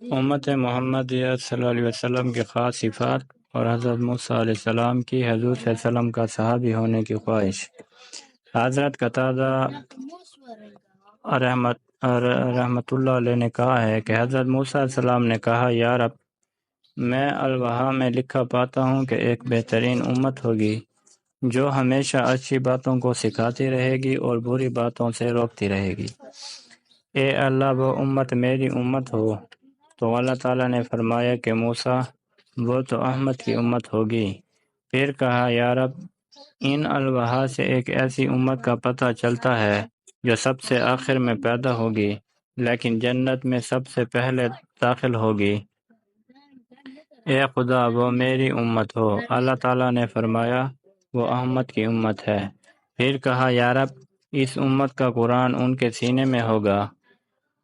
امت محمدیہ صلی اللہ علیہ وسلم کی خاص صفات اور حضرت موسیٰ علیہ السلام کی حضور صلی اللہ علیہ وسلم کا صحابی ہونے کی خواہش۔ حضرت قتادہ رحمت اللہ علیہ نے کہا ہے کہ حضرت موسیٰ علیہ السلام نے کہا، یا رب، میں الوحا میں لکھا پاتا ہوں کہ ایک بہترین امت ہوگی جو ہمیشہ اچھی باتوں کو سکھاتی رہے گی اور بری باتوں سے روکتی رہے گی۔ اے اللہ، وہ امت میری امت ہو۔ تو اللہ تعالیٰ نے فرمایا کہ موسیٰ، وہ تو احمد کی امت ہوگی۔ پھر کہا، یا رب، ان الوحا سے ایک ایسی امت کا پتہ چلتا ہے جو سب سے آخر میں پیدا ہوگی لیکن جنت میں سب سے پہلے داخل ہوگی۔ اے خدا، وہ میری امت ہو۔ اللہ تعالیٰ نے فرمایا، وہ احمد کی امت ہے۔ پھر کہا، یا رب، اس امت کا قرآن ان کے سینے میں ہوگا،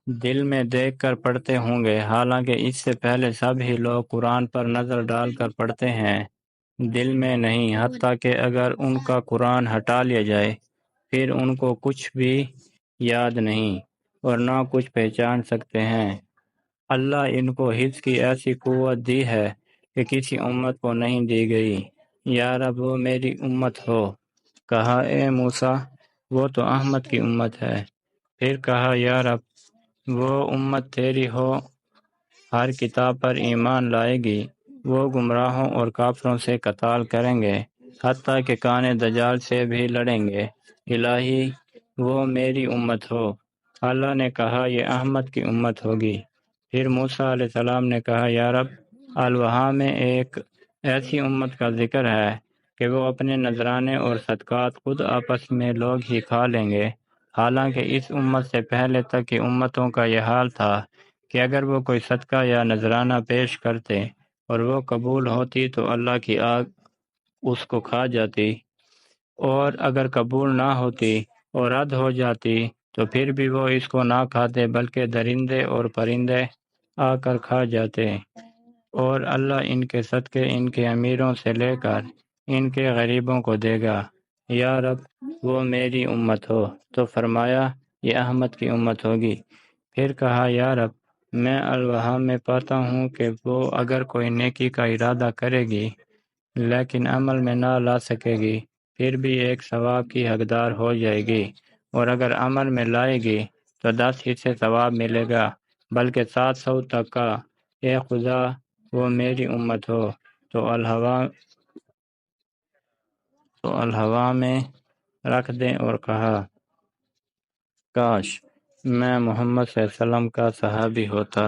دل میں دیکھ کر پڑھتے ہوں گے، حالانکہ اس سے پہلے سب ہی لوگ قرآن پر نظر ڈال کر پڑھتے ہیں، دل میں نہیں، حتیٰ کہ اگر ان کا قرآن ہٹا لیا جائے پھر ان کو کچھ بھی یاد نہیں اور نہ کچھ پہچان سکتے ہیں۔ اللہ ان کو حفظ کی ایسی قوت دی ہے کہ کسی امت کو نہیں دی گئی۔ یا رب، وہ میری امت ہو۔ کہا، اے موسیٰ، وہ تو احمد کی امت ہے۔ پھر کہا، یا رب، وہ امت تیری ہو، ہر کتاب پر ایمان لائے گی، وہ گمراہوں اور کافروں سے قتال کریں گے، حتیٰ کہ کان دجال سے بھی لڑیں گے۔ الہی، وہ میری امت ہو۔ اللہ نے کہا، یہ احمد کی امت ہوگی۔ پھر موسیٰ علیہ السلام نے کہا، یا رب، الوحا میں ایک ایسی امت کا ذکر ہے کہ وہ اپنے نذرانے اور صدقات خود آپس میں لوگ ہی کھا لیں گے، حالانکہ اس امت سے پہلے تک کی امتوں کا یہ حال تھا کہ اگر وہ کوئی صدقہ یا نذرانہ پیش کرتے اور وہ قبول ہوتی تو اللہ کی آگ اس کو کھا جاتی، اور اگر قبول نہ ہوتی اور رد ہو جاتی تو پھر بھی وہ اس کو نہ کھاتے بلکہ درندے اور پرندے آ کر کھا جاتے، اور اللہ ان کے صدقے ان کے امیروں سے لے کر ان کے غریبوں کو دے گا۔ یا رب، وہ میری امت ہو۔ تو فرمایا، یہ احمد کی امت ہوگی۔ پھر کہا، یا رب، میں الوحا میں پاتا ہوں کہ وہ اگر کوئی نیکی کا ارادہ کرے گی لیکن عمل میں نہ لا سکے گی پھر بھی ایک ثواب کی حقدار ہو جائے گی، اور اگر عمل میں لائے گی تو 10 حصے ثواب ملے گا، بلکہ 700 تک کا۔ اے خدا، وہ میری امت ہو۔ تو الہوا میں رکھ دیں اور کہا، کاش میں محمد صلی اللہ علیہ وسلم کا صحابی ہوتا۔